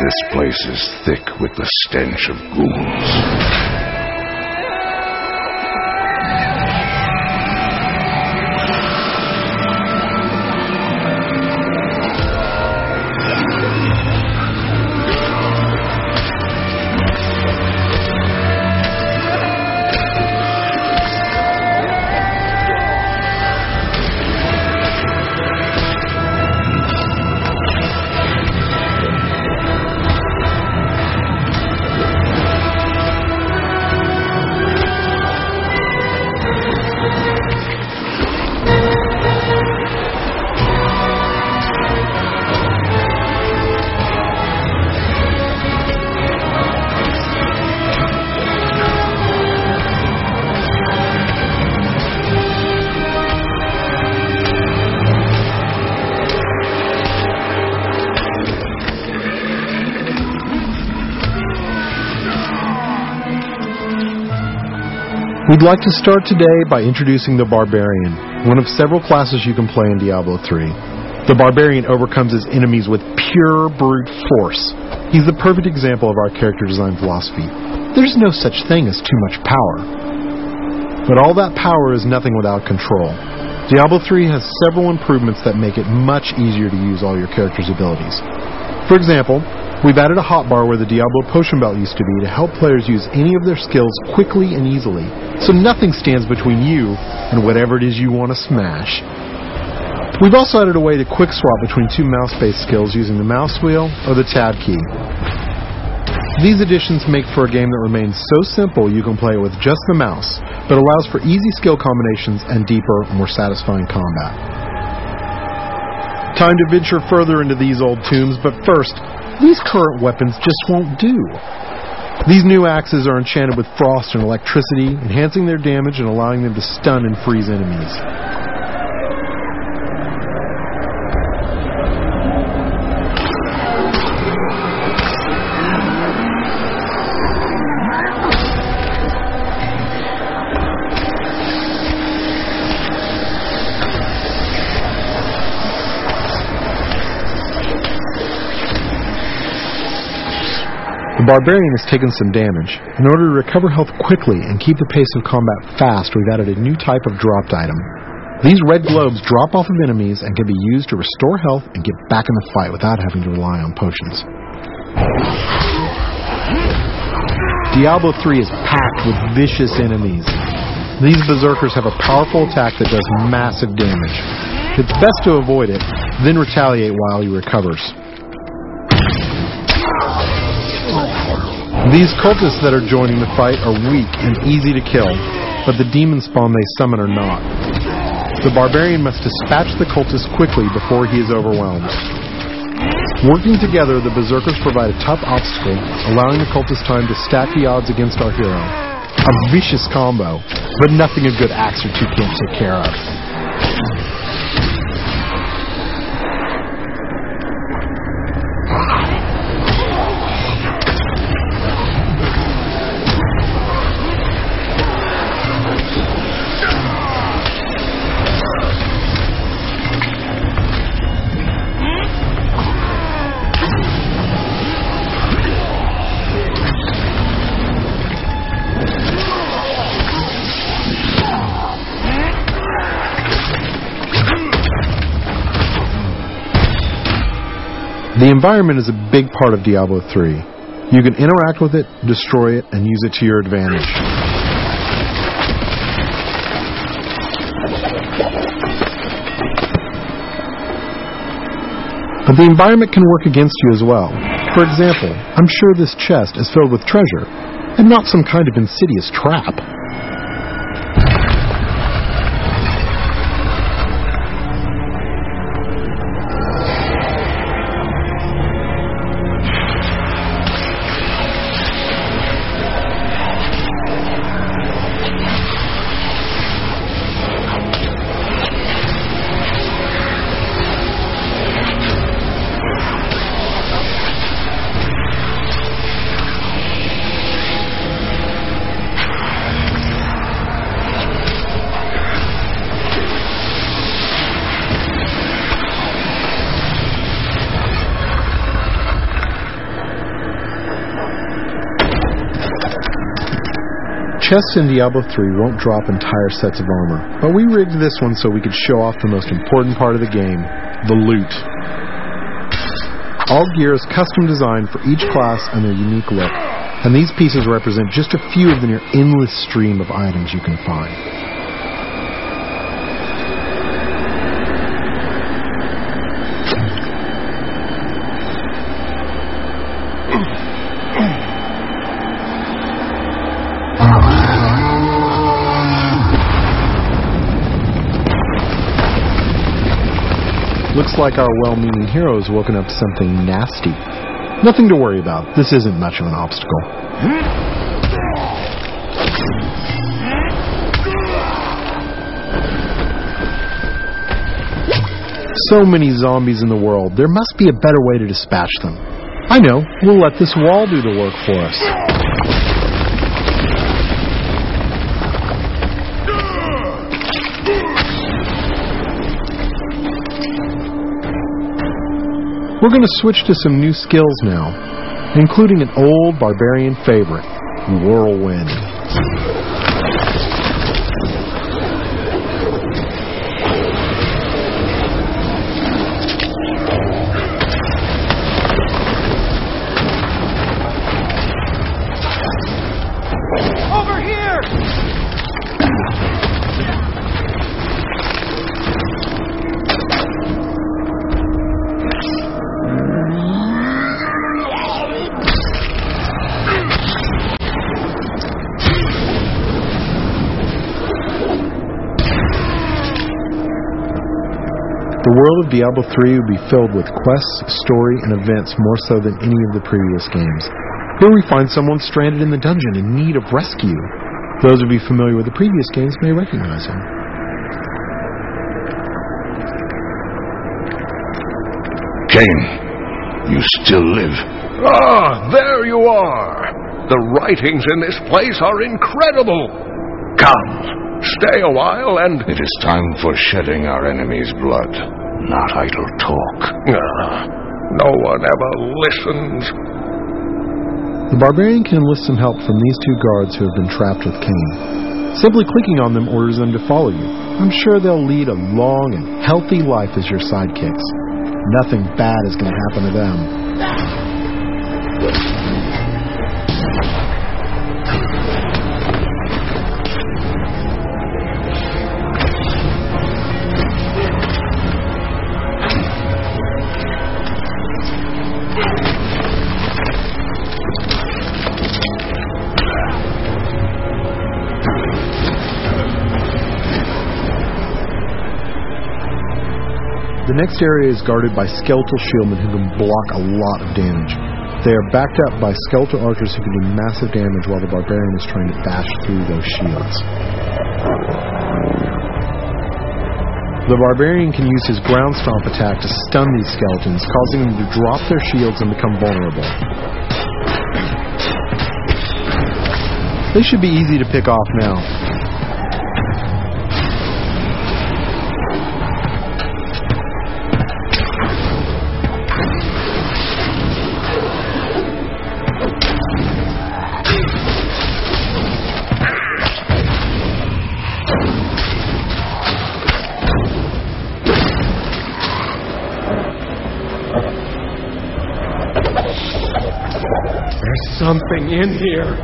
This place is thick with the stench of ghouls. We'd like to start today by introducing the Barbarian, one of several classes you can play in Diablo 3. The Barbarian overcomes his enemies with pure brute force. He's the perfect example of our character design philosophy. There's no such thing as too much power. But all that power is nothing without control. Diablo 3 has several improvements that make it much easier to use all your character's abilities. For example, we've added a hotbar where the Diablo potion belt used to be to help players use any of their skills quickly and easily, so nothing stands between you and whatever it is you want to smash. We've also added a way to quick swap between two mouse-based skills using the mouse wheel or the tab key. These additions make for a game that remains so simple you can play it with just the mouse, but allows for easy skill combinations and deeper, more satisfying combat. Time to venture further into these old tombs, but first, these current weapons just won't do. These new axes are enchanted with frost and electricity, enhancing their damage and allowing them to stun and freeze enemies. The Barbarian has taken some damage. In order to recover health quickly and keep the pace of combat fast, we've added a new type of dropped item. These red globes drop off of enemies and can be used to restore health and get back in the fight without having to rely on potions. Diablo 3 is packed with vicious enemies. These berserkers have a powerful attack that does massive damage. It's best to avoid it, then retaliate while he recovers. These cultists that are joining the fight are weak and easy to kill, but the demon spawn they summon are not. The Barbarian must dispatch the cultists quickly before he is overwhelmed. Working together, the berserkers provide a tough obstacle, allowing the cultists time to stack the odds against our hero. A vicious combo, but nothing a good axe or two can't take care of. The environment is a big part of Diablo 3. You can interact with it, destroy it, and use it to your advantage. But the environment can work against you as well. For example, I'm sure this chest is filled with treasure, and not some kind of insidious trap. Chests in Diablo 3 won't drop entire sets of armor, but we rigged this one so we could show off the most important part of the game, the loot. All gear is custom designed for each class and their unique look, and these pieces represent just a few of the near endless stream of items you can find. Looks like our well-meaning hero has woken up to something nasty. Nothing to worry about. This isn't much of an obstacle. So many zombies in the world. There must be a better way to dispatch them. I know. We'll let this wall do the work for us. We're going to switch to some new skills now, including an old Barbarian favorite, Whirlwind. Over here! The world of Diablo 3 would be filled with quests, story, and events more so than any of the previous games. Here we find someone stranded in the dungeon in need of rescue. Those of you familiar with the previous games may recognize him. Cain, you still live. Ah, there you are. The writings in this place are incredible. Come. Stay a while, and it is time for shedding our enemy's blood, not idle talk. No one ever listens. The Barbarian can enlist some help from these two guards who have been trapped with Cain. Simply clicking on them orders them to follow you. I'm sure they'll lead a long and healthy life as your sidekicks. Nothing bad is going to happen to them. The next area is guarded by skeletal shieldmen who can block a lot of damage. They are backed up by skeletal archers who can do massive damage while the Barbarian is trying to bash through those shields. The Barbarian can use his ground stomp attack to stun these skeletons, causing them to drop their shields and become vulnerable. They should be easy to pick off now. There's something in here.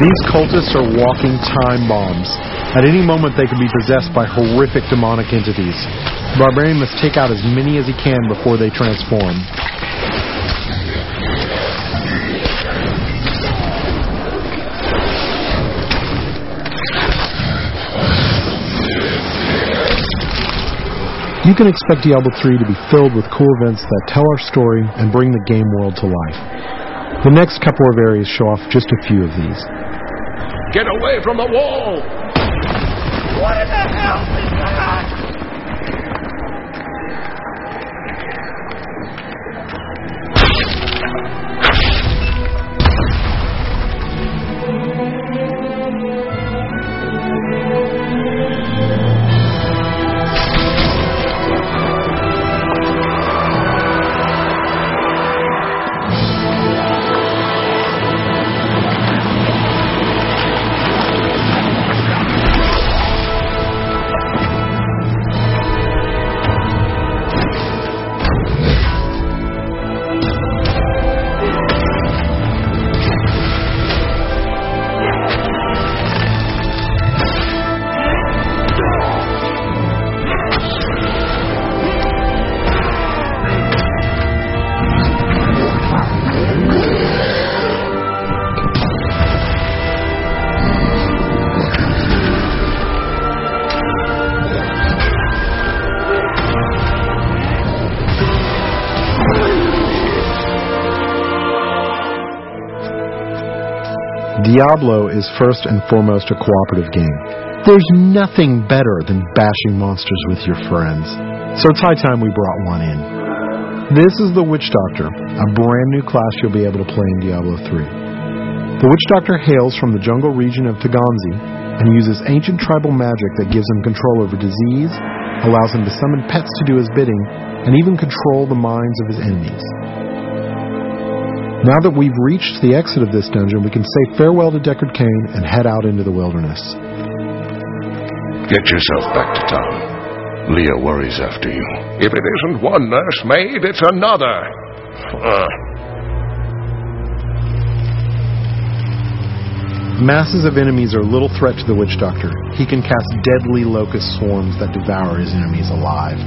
These cultists are walking time bombs. At any moment they could be possessed by horrific demonic entities. The Barbarian must take out as many as he can before they transform. You can expect Diablo 3 to be filled with cool events that tell our story and bring the game world to life. The next couple of areas show off just a few of these. Get away from the wall! What in the hell is that? Diablo is first and foremost a cooperative game. There's nothing better than bashing monsters with your friends. So it's high time we brought one in. This is the Witch Doctor, a brand new class you'll be able to play in Diablo 3. The Witch Doctor hails from the jungle region of Taganzi and uses ancient tribal magic that gives him control over disease, allows him to summon pets to do his bidding, and even control the minds of his enemies. Now that we've reached the exit of this dungeon, we can say farewell to Deckard Cain and head out into the wilderness. Get yourself back to town. Leah worries after you. If it isn't one nursemaid, it's another. Masses of enemies are little threat to the Witch Doctor. He can cast deadly locust swarms that devour his enemies alive.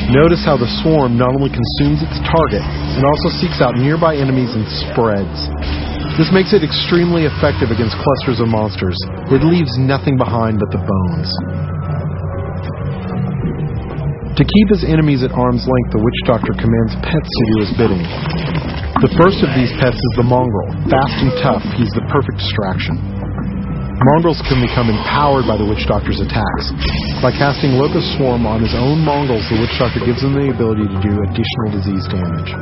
Notice how the swarm not only consumes its target, it also seeks out nearby enemies and spreads. This makes it extremely effective against clusters of monsters. It leaves nothing behind but the bones. To keep his enemies at arm's length, the Witch Doctor commands pets to do his bidding. The first of these pets is the Mongrel. Fast and tough, he's the perfect distraction. Mongrels can become empowered by the Witch Doctor's attacks. By casting Locust Swarm on his own Mongrels, the Witch Doctor gives them the ability to do additional disease damage.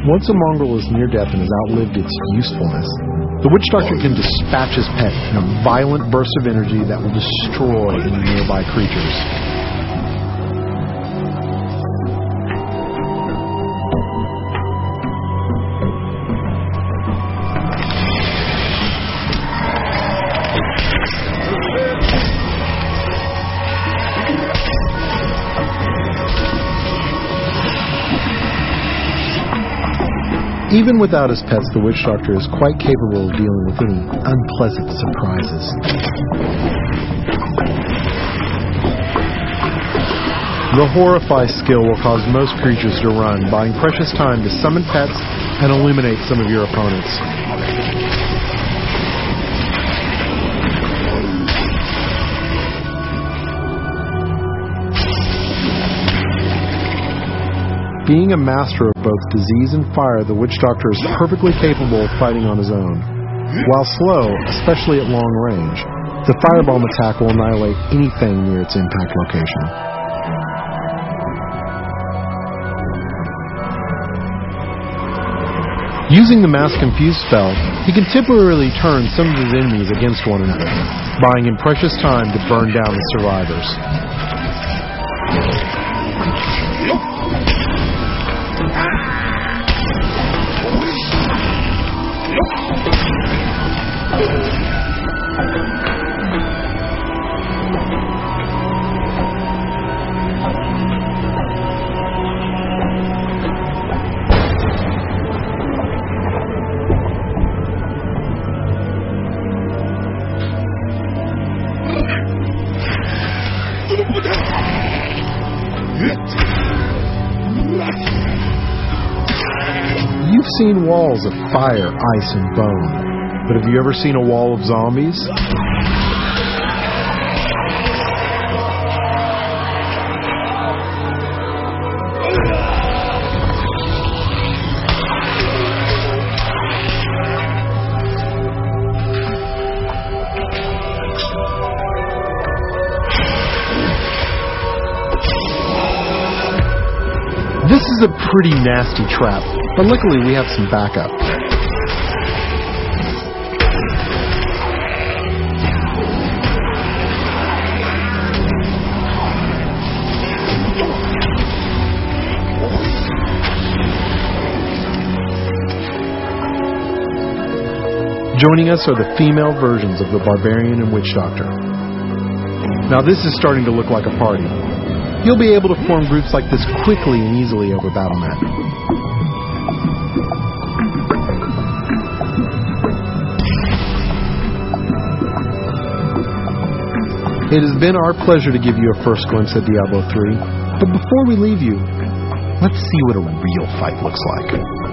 Once a mongrel is near death and has outlived its usefulness, the Witch Doctor can dispatch his pet in a violent burst of energy that will destroy any nearby creatures. Even without his pets, the Witch Doctor is quite capable of dealing with any unpleasant surprises. The Horrify skill will cause most creatures to run, buying precious time to summon pets and eliminate some of your opponents. Being a master of both disease and fire, the Witch Doctor is perfectly capable of fighting on his own. While slow, especially at long range, the firebomb attack will annihilate anything near its impact location. Using the Mass Confuse spell, he can temporarily turn some of his enemies against one another, buying him precious time to burn down the survivors. You've seen walls of fire, ice, and bone, but have you ever seen a wall of zombies? This is a pretty nasty trap, but luckily we have some backup. Joining us are the female versions of the Barbarian and Witch Doctor. Now this is starting to look like a party. You'll be able to form groups like this quickly and easily over Battle.net. It has been our pleasure to give you a first glimpse at Diablo 3, but before we leave you, let's see what a real fight looks like.